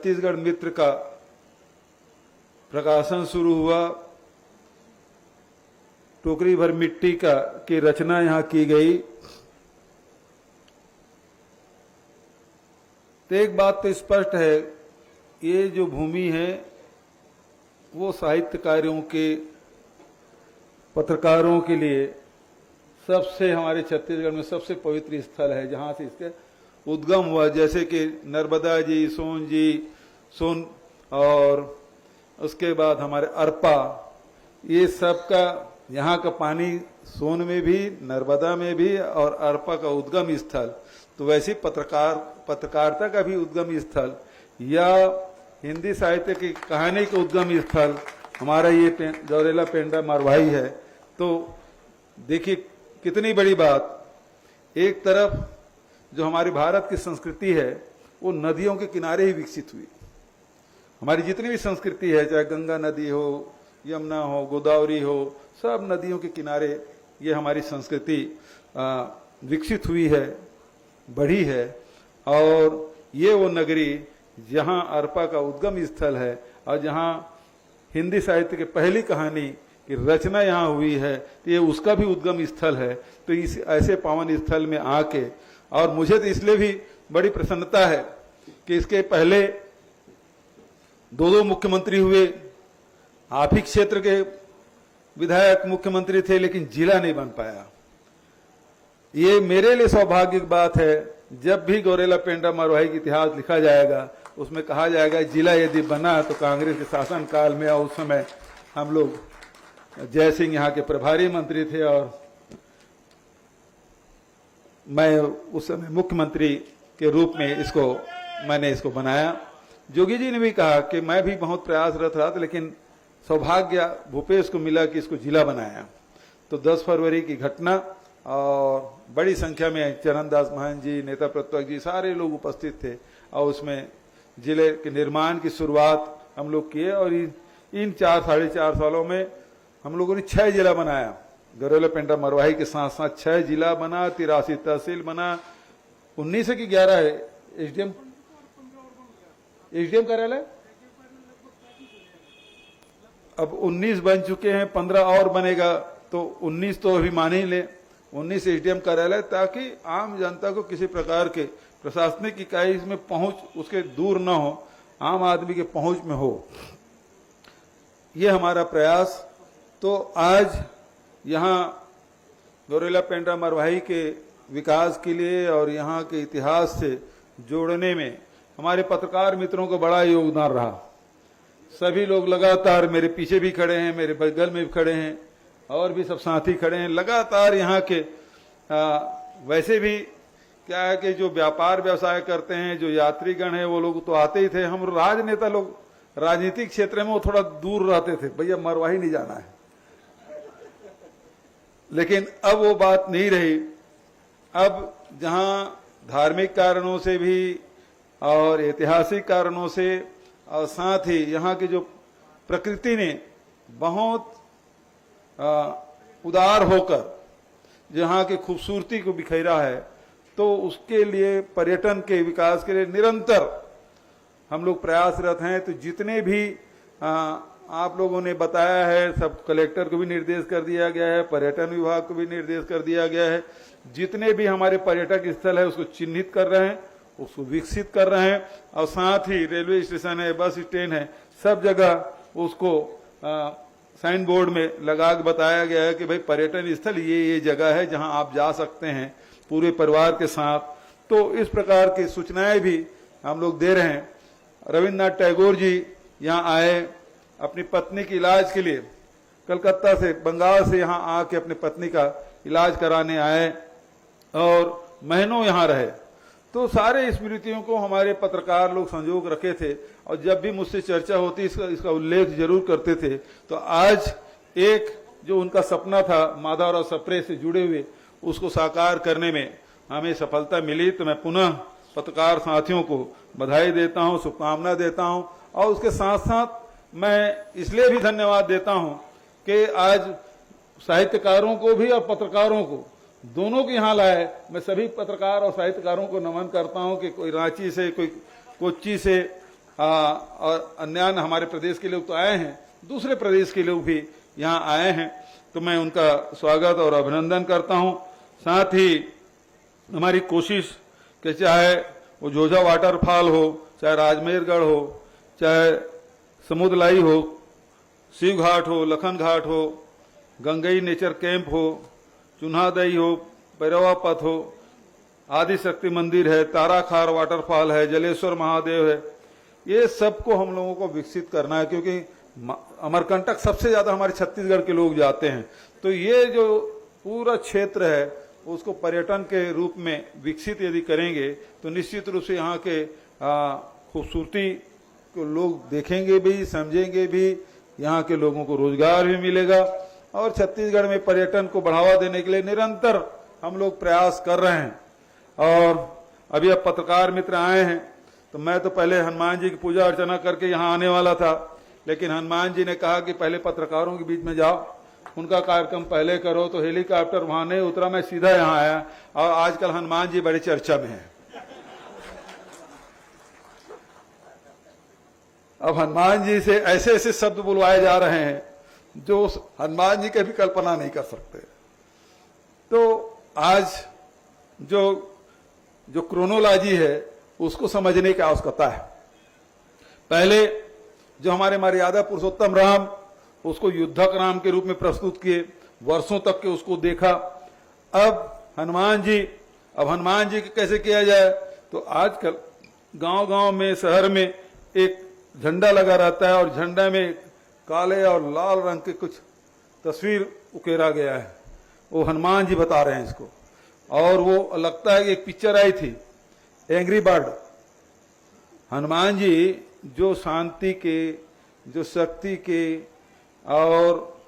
छत्तीसगढ़ मित्र का प्रकाशन शुरू हुआ। टोकरी भर मिट्टी का की रचना यहाँ की गई। तो एक बात तो स्पष्ट है, ये जो भूमि है वो साहित्यकारों के, पत्रकारों के लिए सबसे, हमारे छत्तीसगढ़ में सबसे पवित्र स्थल है, जहां से इसके उद्गम हुआ। जैसे कि नर्मदा जी, सोन और उसके बाद हमारे अरपा, ये सब का, यहाँ का पानी सोन में भी, नर्मदा में भी और अरपा का उद्गम स्थल। तो वैसे पत्रकारिता का भी उद्गम स्थल या हिंदी साहित्य की कहानी का उद्गम स्थल हमारा ये गौरेला पेंड्रा मरवाही है। तो देखिए कितनी बड़ी बात। एक तरफ जो हमारी भारत की संस्कृति है वो नदियों के किनारे ही विकसित हुई। हमारी जितनी भी संस्कृति है, चाहे गंगा नदी हो, यमुना हो, गोदावरी हो, सब नदियों के किनारे ये हमारी संस्कृति विकसित हुई है, बढ़ी है। और ये वो नगरी जहां अरपा का उद्गम स्थल है और जहां हिंदी साहित्य की पहली कहानी की रचना यहाँ हुई है, तो ये उसका भी उद्गम स्थल है। तो इस ऐसे पावन स्थल में आके, और मुझे तो इसलिए भी बड़ी प्रसन्नता है कि इसके पहले दो मुख्यमंत्री हुए, आप ही क्षेत्र के विधायक मुख्यमंत्री थे, लेकिन जिला नहीं बन पाया। ये मेरे लिए सौभाग्य की बात है। जब भी गौरेला पेंड्रा मरवाही का इतिहास लिखा जाएगा उसमें कहा जाएगा जिला यदि बना तो कांग्रेस के शासन काल में, और उस समय हम लोग, जय सिंह यहाँ के प्रभारी मंत्री थे और मैं उस समय मुख्यमंत्री के रूप में मैंने इसको बनाया। जोगी जी ने भी कहा कि मैं भी बहुत प्रयासरत रहा था, लेकिन सौभाग्य भूपेश को मिला कि इसको जिला बनाया। तो 10 फरवरी की घटना, और बड़ी संख्या में चरणदास महंत जी, नेता प्रतिपक्ष जी, सारे लोग उपस्थित थे और उसमें जिले के निर्माण की शुरुआत हम लोग किए। और इन 4-4.5 सालों में हम लोगों ने 6 जिला बनाया। गौरेला पेंड्रा मरवाही के साथ साथ 6 जिला बना, 83 तहसील बना, 19 की 11 है एसडीएम कार्यालय। अब 19 बन चुके हैं, 15 और बनेगा, तो 19 तो अभी मान ही ले, 19 एसडीएम कार्यालय, ताकि आम जनता को किसी प्रकार के प्रशासनिक इकाई में पहुंच उसके दूर न हो, आम आदमी के पहुंच में हो। ये हमारा प्रयास। तो आज यहाँ गौरेला पेंड्रा मरवाही के विकास के लिए और यहाँ के इतिहास से जोड़ने में हमारे पत्रकार मित्रों को बड़ा योगदान रहा। सभी लोग लगातार, मेरे पीछे भी खड़े हैं, मेरे बगल में भी खड़े हैं, और भी सब साथी खड़े हैं, लगातार यहाँ के वैसे भी क्या है कि जो व्यापार व्यवसाय करते हैं, जो यात्रीगण है, वो लोग तो आते ही थे। हम राजनेता लोग राजनीतिक क्षेत्र में वो थोड़ा दूर रहते थे, भैया मरवाही नहीं जाना है। लेकिन अब वो बात नहीं रही। अब जहां धार्मिक कारणों से भी और ऐतिहासिक कारणों से, और साथ ही यहाँ की जो प्रकृति ने बहुत उदार होकर जहाँ की खूबसूरती को बिखेरा है, तो उसके लिए, पर्यटन के विकास के लिए निरंतर हम लोग प्रयासरत हैं। तो जितने भी आप लोगों ने बताया है, सब कलेक्टर को भी निर्देश कर दिया गया है, पर्यटन विभाग को भी निर्देश कर दिया गया है। जितने भी हमारे पर्यटक स्थल है उसको चिन्हित कर रहे हैं, उसको विकसित कर रहे हैं, और साथ ही रेलवे स्टेशन है, बस स्टैंड है, सब जगह उसको साइन बोर्ड में लगा के बताया गया है कि भाई पर्यटन स्थल ये जगह है जहां आप जा सकते हैं पूरे परिवार के साथ। तो इस प्रकार की सूचनाएं भी हम लोग दे रहे हैं। रविन्द्रनाथ टैगोर जी यहाँ आए अपनी पत्नी के इलाज के लिए, कलकत्ता से, बंगाल से यहाँ आके अपनी पत्नी का इलाज कराने आए और महीनों यहाँ रहे। तो सारे स्मृतियों को हमारे पत्रकार लोग संजोग रखे थे, और जब भी मुझसे चर्चा होती इसका उल्लेख जरूर करते थे। तो आज एक जो उनका सपना था माधवराव सप्रे से जुड़े हुए, उसको साकार करने में हमें सफलता मिली। तो मैं पुनः पत्रकार साथियों को बधाई देता हूं, शुभकामना देता हूं, और उसके साथ साथ मैं इसलिए भी धन्यवाद देता हूं कि आज साहित्यकारों को भी और पत्रकारों को दोनों को यहाँ लाए। मैं सभी पत्रकार और साहित्यकारों को नमन करता हूं कि कोई रांची से, कोई कोच्चि से, और अन्य हमारे प्रदेश के लोग तो आए हैं, दूसरे प्रदेश के लोग भी यहाँ आए हैं, तो मैं उनका स्वागत और अभिनंदन करता हूँ। साथ ही हमारी कोशिश कि चाहे वो जोजा वाटरफॉल हो, चाहे राजमेरगढ़ हो, चाहे समुद्रलाई हो, शिव घाट हो, लखन घाट हो, गंगई नेचर कैंप हो, चुन्हादई हो, भैरवा पथ हो, आदि शक्ति मंदिर है, ताराखार वाटरफॉल है, जलेश्वर महादेव है, ये सबको हम लोगों को विकसित करना है, क्योंकि अमरकंटक सबसे ज्यादा हमारे छत्तीसगढ़ के लोग जाते हैं। तो ये जो पूरा क्षेत्र है उसको पर्यटन के रूप में विकसित यदि करेंगे तो निश्चित रूप से यहाँ के खूबसूरती को लोग देखेंगे भी, समझेंगे भी, यहाँ के लोगों को रोजगार भी मिलेगा। और छत्तीसगढ़ में पर्यटन को बढ़ावा देने के लिए निरंतर हम लोग प्रयास कर रहे हैं। और अभी अब पत्रकार मित्र आए हैं, तो मैं तो पहले हनुमान जी की पूजा अर्चना करके यहाँ आने वाला था, लेकिन हनुमान जी ने कहा कि पहले पत्रकारों के बीच में जाओ, उनका कार्यक्रम पहले करो, तो हेलीकॉप्टर वहां नहीं उतरा, मैं सीधा यहाँ आया। और आजकल हनुमान जी बड़ी चर्चा में है। अब हनुमान जी से ऐसे ऐसे शब्द बुलवाए जा रहे हैं जो हनुमान जी की भी कल्पना नहीं कर सकते। तो आज जो क्रोनोलॉजी है उसको समझने की आवश्यकता है। पहले जो हमारे मर्यादा पुरुषोत्तम राम, उसको युद्धक राम के रूप में प्रस्तुत किए, वर्षों तक के उसको देखा। अब हनुमान जी की कैसे किया जाए, तो आजकल गांव-गांव में, शहर में एक झंडा लगा रहता है और झंडा में काले और लाल रंग के कुछ तस्वीर उकेरा गया है। वो हनुमान जी बता रहे हैं इसको। और वो लगता है कि एक पिक्चर आई थी एंग्री बर्ड। हनुमान जी जो शांति के, जो शक्ति के और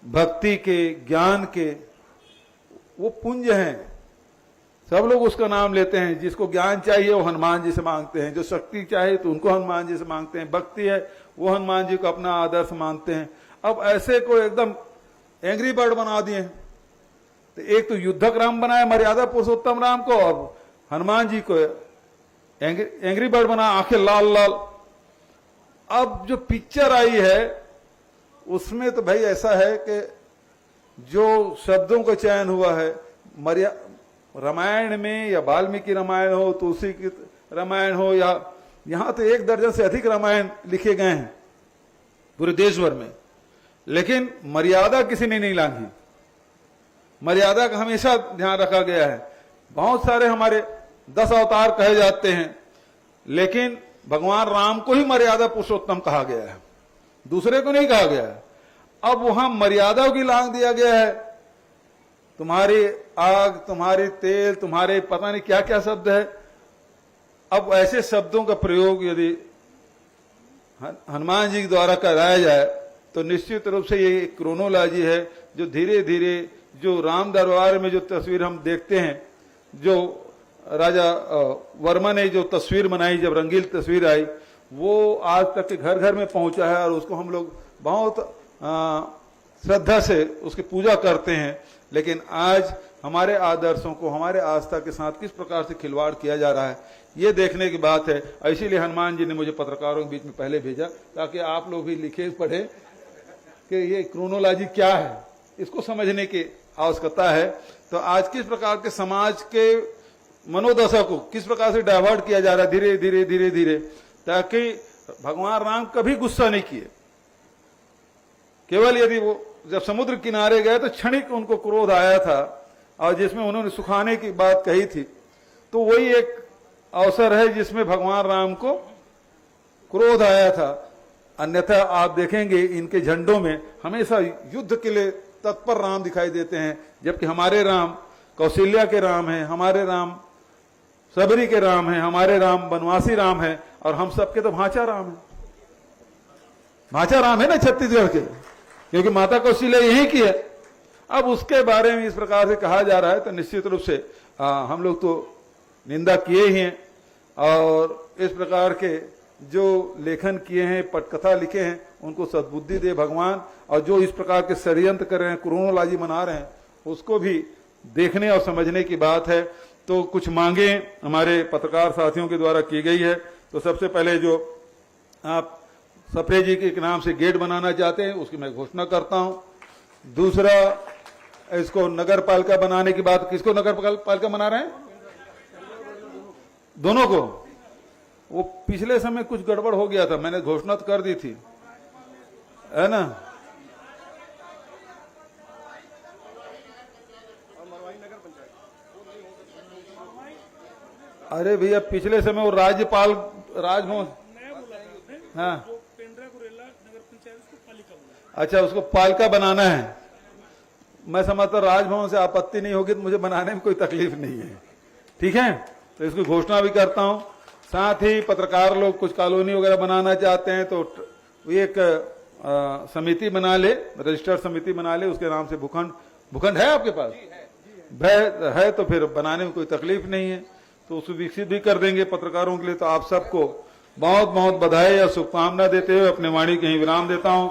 भक्ति के, ज्ञान के वो पुंज हैं। सब लोग उसका नाम लेते हैं। जिसको ज्ञान चाहिए वो हनुमान जी से मांगते हैं, जो शक्ति चाहिए तो उनको हनुमान जी से मांगते हैं, भक्ति है वो हनुमान जी को अपना आदर्श मानते हैं। अब ऐसे को एकदम एंग्री बर्ड बना दिए। तो एक तो युद्धक राम बनाया मर्यादा पुरुषोत्तम राम को, और हनुमान जी को एंग्री बर्ड बना, आंखें लाल लाल। अब जो पिक्चर आई है उसमें तो भाई ऐसा है कि जो शब्दों का चयन हुआ है, रामायण में या वाल्मीकि रामायण हो, तुलसी की रामायण हो, या यहां तो 1 दर्जन से अधिक रामायण लिखे गए हैं पूरे देश भर में, लेकिन मर्यादा किसी ने नहीं लांघी। मर्यादा का हमेशा ध्यान रखा गया है। बहुत सारे हमारे 10 अवतार कहे जाते हैं, लेकिन भगवान राम को ही मर्यादा पुरुषोत्तम कहा गया है, दूसरे को नहीं कहा गया है। अब वहां मर्यादा की लांघ दिया गया है। तुम्हारी आग, तुम्हारी तेल, तुम्हारे पता नहीं क्या क्या शब्द है। अब ऐसे शब्दों का प्रयोग यदि हनुमान जी के द्वारा कराया जाए तो निश्चित रूप से ये क्रोनोलॉजी है जो धीरे धीरे, जो राम दरबार में जो तस्वीर हम देखते हैं, जो राजा वर्मा ने जो तस्वीर बनाई, जब रंगील तस्वीर आई, वो आज तक के घर घर में पहुंचा है और उसको हम लोग बहुत श्रद्धा से उसकी पूजा करते हैं। लेकिन आज हमारे आदर्शों को, हमारे आस्था के साथ किस प्रकार से खिलवाड़ किया जा रहा है, ये देखने की बात है। इसीलिए हनुमान जी ने मुझे पत्रकारों के बीच में पहले भेजा, ताकि आप लोग भी लिखे पढ़े कि ये क्रोनोलॉजी क्या है, इसको समझने की आवश्यकता है। तो आज किस प्रकार के समाज के मनोदशा को किस प्रकार से डाइवर्ट किया जा रहा है धीरे धीरे धीरे धीरे, ताकि भगवान राम कभी गुस्सा नहीं किए। केवल यदि वो जब समुद्र किनारे गए तो क्षणिक उनको क्रोध आया था, और जिसमें उन्होंने सुखाने की बात कही थी, तो वही एक अवसर है जिसमें भगवान राम को क्रोध आया था। अन्यथा आप देखेंगे इनके झंडों में हमेशा युद्ध के लिए तत्पर राम दिखाई देते हैं, जबकि हमारे राम कौशल्या के राम हैं, हमारे राम सबरी के राम हैं, हमारे राम बनवासी राम हैं, और हम सबके तो भांचा राम है। भांचा राम है ना छत्तीसगढ़ के, क्योंकि माता कौशल्या यहीं की है। अब उसके बारे में इस प्रकार से कहा जा रहा है तो निश्चित रूप से हम लोग तो निंदा किए ही हैं, और इस प्रकार के जो लेखन किए हैं, पटकथा लिखे हैं, उनको सद्बुद्धि दे भगवान। और जो इस प्रकार के षड्यंत्र कर रहे हैं, क्रोनोलॉजी बना रहे हैं, उसको भी देखने और समझने की बात है। तो कुछ मांगे हमारे पत्रकार साथियों के द्वारा की गई है। तो सबसे पहले जो आप सफरे जी के नाम से गेट बनाना चाहते हैं, उसकी मैं घोषणा करता हूं। दूसरा, इसको नगर पालिका बनाने की बात, किसको नगर पालिका बना रहे हैं? दोनों को। वो पिछले समय कुछ गड़बड़ हो गया था, मैंने घोषणा तो कर दी थी, है ना। अरे भैया, पिछले समय वो राज्यपाल राजभवन, हाँ, अच्छा, उसको पालिका बनाना है। मैं समझता राजभवन से आपत्ति नहीं होगी तो मुझे बनाने में कोई तकलीफ नहीं है, ठीक है। तो इसकी घोषणा भी करता हूं। साथ ही पत्रकार लोग कुछ कॉलोनी वगैरह बनाना चाहते हैं तो एक समिति बना ले, रजिस्टर्ड समिति बना ले, उसके नाम से भूखंड है आपके पास? है तो फिर बनाने में कोई तकलीफ नहीं है, तो उसको विकसित भी कर देंगे पत्रकारों के लिए। तो आप सबको बहुत बहुत बधाई और शुभकामना देते हुए अपने वाणी कहीं विराम देता हूं।